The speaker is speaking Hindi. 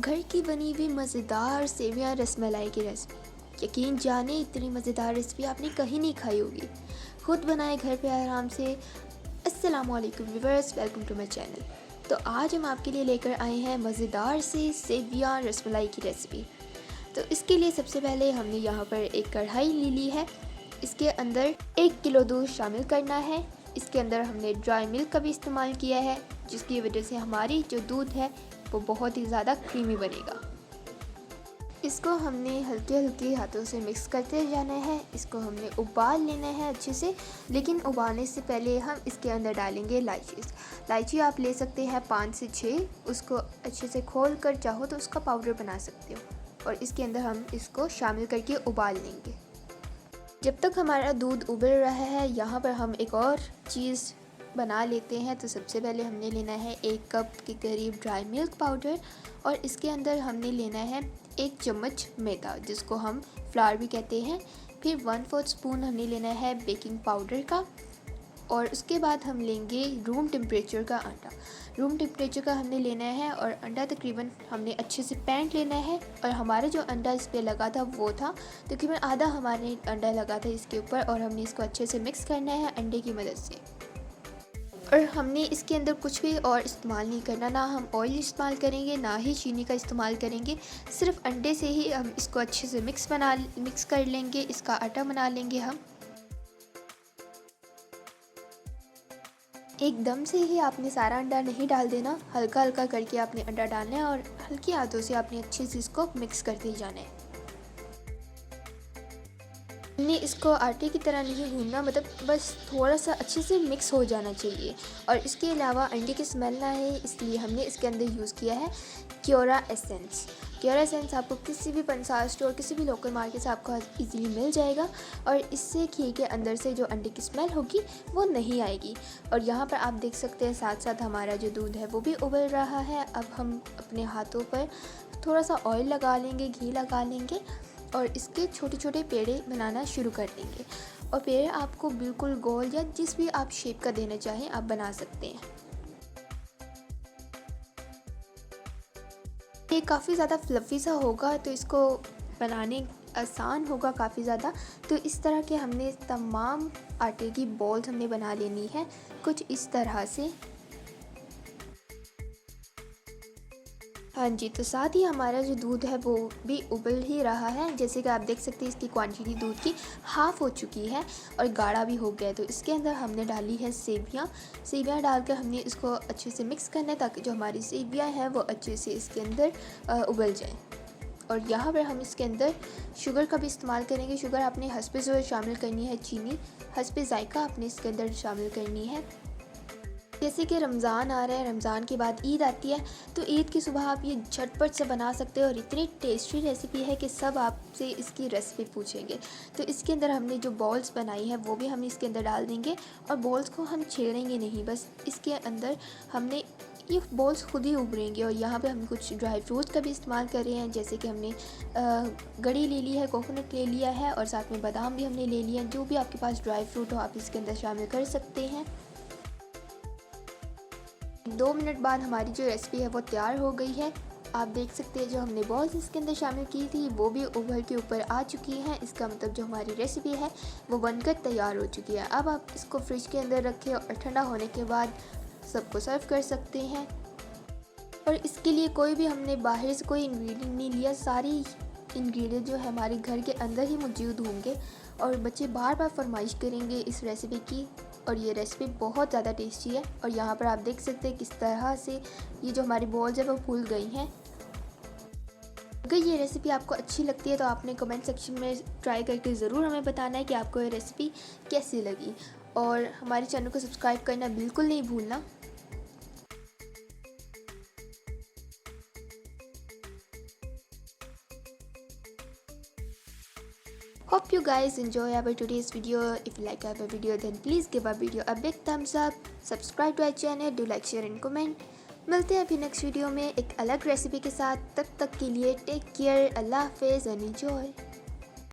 घर की बनी हुई मज़ेदार सेवियां रसमलाई की रेसिपी। यकीन जाने इतनी मज़ेदार रेसिपी आपने कहीं नहीं खाई होगी। खुद बनाए घर पे आराम से। अस्सलामुअलैकुम viewers, welcome to my channel. तो आज हम आपके लिए लेकर आए हैं मज़ेदार से सेवियां रसमलाई की रेसिपी। तो इसके लिए सबसे पहले हमने यहाँ पर एक कढ़ाई ले ली है। इसके अंदर 1 किलो दूध शामिल करना है। इसके अंदर हमने ड्राई मिल्क का भी इस्तेमाल किया है, जिसकी वजह से हमारी जो दूध है वो बहुत ही ज़्यादा क्रीमी बनेगा। इसको हमने हल्के हल्के हाथों से मिक्स करते जाना है। इसको हमने उबाल लेना है अच्छे से, लेकिन उबालने से पहले हम इसके अंदर डालेंगे इलायची आप ले सकते हैं 5 से 6। उसको अच्छे से खोल कर चाहो तो उसका पाउडर बना सकते हो, और इसके अंदर हम इसको शामिल करके उबाल लेंगे जब तक हमारा दूध उबल रहा है। यहाँ पर हम एक और चीज़ बना लेते हैं। तो सबसे पहले हमने लेना है 1 कप के करीब ड्राई मिल्क पाउडर, और इसके अंदर हमने लेना है 1 चम्मच मैदा, जिसको हम फ्लावर भी कहते हैं। फिर 1/4 स्पून हमने लेना है बेकिंग पाउडर का, और उसके बाद हम लेंगे रूम टेम्परेचर का अंडा। रूम टेम्परेचर का हमने लेना है, और अंडा तकरीबन हमने अच्छे से पैंट लेना है। और हमारा जो अंडा इस पर लगा था वो था तकरीबन आधा हमारे अंडा लगा था इसके ऊपर, और हमने इसको अच्छे से मिक्स करना है अंडे की मदद से। और हमने इसके अंदर कुछ भी और इस्तेमाल नहीं करना, ना हम ऑयल इस्तेमाल करेंगे ना ही चीनी का इस्तेमाल करेंगे। सिर्फ अंडे से ही हम इसको अच्छे से मिक्स कर लेंगे। इसका आटा बना लेंगे हम। एकदम से ही आपने सारा अंडा नहीं डाल देना, हल्का हल्का करके आपने अंडा डालना है, और हल्के हाथों से आपने अच्छे से इसको मिक्स करते जाना है। हमने इसको आटे की तरह नहीं गूंदना, मतलब बस थोड़ा सा अच्छे से मिक्स हो जाना चाहिए। और इसके अलावा अंडे की स्मेल ना है, इसलिए हमने इसके अंदर यूज़ किया है क्योरा एसेंस। क्योरा एसेंस आपको किसी भी पंसार स्टोर, किसी भी लोकल मार्केट से आपको इजीली मिल जाएगा, और इससे घी के अंदर से जो अंडे की स्मेल होगी वो नहीं आएगी। और यहाँ पर आप देख सकते हैं साथ साथ हमारा जो दूध है वो भी उबल रहा है। अब हम अपने हाथों पर थोड़ा सा ऑयल लगा लेंगे, घी लगा लेंगे, और इसके छोटे छोटे पेड़े बनाना शुरू कर देंगे। और पेड़े आपको बिल्कुल गोल या जिस भी आप शेप का देना चाहें आप बना सकते हैं। ये काफ़ी ज़्यादा फ्लफ़ी सा होगा, तो इसको बनाने आसान होगा काफ़ी ज़्यादा। तो इस तरह के हमने तमाम आटे की बॉल्स हमने बना लेनी है, कुछ इस तरह से। हाँ जी, तो साथ ही हमारा जो दूध है वो भी उबल ही रहा है। जैसे कि आप देख सकते हैं इसकी क्वांटिटी दूध की हाफ़ हो चुकी है और गाढ़ा भी हो गया है। तो इसके अंदर हमने डाली है सेवियाँ डालकर हमने इसको अच्छे से मिक्स करना है, ताकि जो हमारी सेवियाँ हैं वो अच्छे से इसके अंदर उबल जाएँ। और यहाँ पर हम इसके अंदर शुगर का भी इस्तेमाल करेंगे। शुगर आपने हस्बे ज़ौक़ शामिल करनी है, चीनी हस्बे ज़ायक़ा आपने इसके अंदर शामिल करनी है। जैसे कि रमज़ान आ रहा है, रमज़ान के बाद ईद आती है, तो ईद की सुबह आप ये झटपट से बना सकते हो, और इतनी टेस्टी रेसिपी है कि सब आपसे इसकी रेसिपी पूछेंगे। तो इसके अंदर हमने जो बॉल्स बनाई है वो भी हम इसके अंदर डाल देंगे, और बॉल्स को हम छेड़ेंगे नहीं, बस इसके अंदर हमने ये बॉल्स खुद ही उभरेंगे। और यहाँ पे हम कुछ ड्राई फ्रूट्स का भी इस्तेमाल कर रहे हैं, जैसे कि हमने गड़ी ले ली है, कोकोनट ले लिया है, और साथ में बादाम भी हमने ले लिया है। जो भी आपके पास ड्राई फ्रूट हो आप इसके अंदर शामिल कर सकते हैं। 2 मिनट बाद हमारी जो रेसिपी है वो तैयार हो गई है। आप देख सकते हैं जो हमने बॉल्स इसके अंदर शामिल की थी वो भी उभर के ऊपर आ चुकी हैं। इसका मतलब जो हमारी रेसिपी है वो बनकर तैयार हो चुकी है। अब आप इसको फ्रिज के अंदर रखें, और ठंडा होने के बाद सबको सर्व कर सकते हैं। और इसके लिए कोई भी हमने बाहर से कोई इंग्रेडिएंट नहीं लिया, सारी इंग्रेडिएंट जो है हमारे घर के अंदर ही मौजूद होंगे, और बच्चे बार बार फरमाइश करेंगे इस रेसिपी की। और ये रेसिपी बहुत ज़्यादा टेस्टी है। और यहाँ पर आप देख सकते हैं किस तरह से ये जो हमारी बॉल्स है वो फूल गई हैं। अगर ये रेसिपी आपको अच्छी लगती है तो आपने कमेंट सेक्शन में ट्राई करके ज़रूर हमें बताना है कि आपको ये रेसिपी कैसी लगी, और हमारे चैनल को सब्सक्राइब करना बिल्कुल नहीं भूलना। Hope you guys enjoy our today's video. If you like our video then please give our video a big thumbs up. Subscribe to our channel, do like, share and comment. मिलते हैं अभी नेक्स्ट वीडियो में एक अलग रेसिपी के साथ। तब तक के लिए टेक केयर, अल्लाह हाफिज़ एंड एंजॉय।